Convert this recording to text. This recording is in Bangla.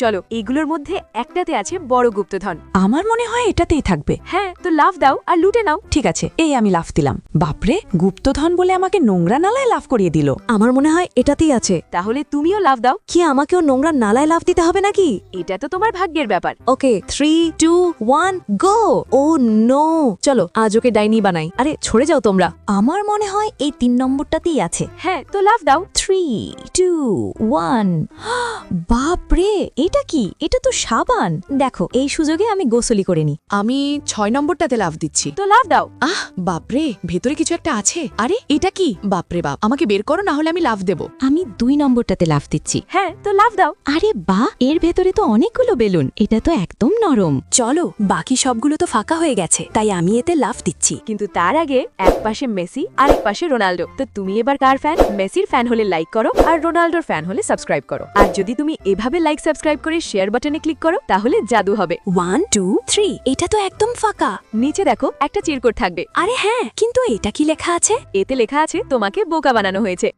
চলো এগুলোর মধ্যে একটাতে আছে বড় গুপ্তধন। আমার মনে হয় এটাতেই থাকবে। হ্যাঁ, তো লাফ দাও আর লুটে নাও। ঠিক আছে, এই আমি লাফ দিলাম। বাপরে, গুপ্তধন বলে আমাকে নোংরা নালায় লাফ করিয়ে দিল। আমার মনে হয় এটাতেই আছে। তাহলে তুমিও লাফ দাও। কি আমাকেও নোংরা নালায় লাফ দিতে হবে নাকি? এটা তো তোমার ভাগ্যের ব্যাপার। ওকে, 3 2 1 গো। ও নো, চলো আজ ওকে ডাইনি বানাই। আরে সরে যাও তোমরা। আমার মনে হয় এই 3 নম্বরটাতেই আছে। হ্যাঁ, তো লাফ দাও। 3 2 1। বাপরে, এটা কি? এটা তো সাবান। দেখো, এই সুযোগে আমি গোসলি করে নি। আমি 6 নম্বরটাতে লাফ দিচ্ছি। তো লাফ দাও। আহ বাপরে, ভেতরে কিছু একটা আছে। আরে এটা কি? বাপরে বাপ, আমাকে বের করো, না হলে আমি লাফ দেব। আমি 2 নম্বরটাতে লাফ দিচ্ছি। হ্যাঁ, তো লাফ দাও। আরে বাহ, এর ভেতরে তো অনেকগুলো বেলুন। এটা তো একদম নরম। চলো, বাকি সবগুলো তো ফাঁকা হয়ে গেছে, তাই আমি এতে লাফ দিচ্ছি। কিন্তু তার আগে এক পাশে মেসি আর এক পাশে রোনাল্ডো। তো তুমি এবার কার ফ্যান? মেসির ফ্যান হলে লাইক করো, আর রোনাল্ডোর ফ্যান হলে সাবস্ক্রাইব করো। আর যদি তুমি এভাবে লাইক সাবস্ক্রাইব করে শেয়ার বাটনে ক্লিক করো, তাহলে জাদু হবে। 1 2 3। এটা তো একদম ফাঁকা। নিচে দেখো একটা চিরকুট থাকবে। আরে হ্যাঁ, কিন্তু এটা কি লেখা আছে? এতে লেখা আছে তোমাকে বোকা বানানো হয়েছে।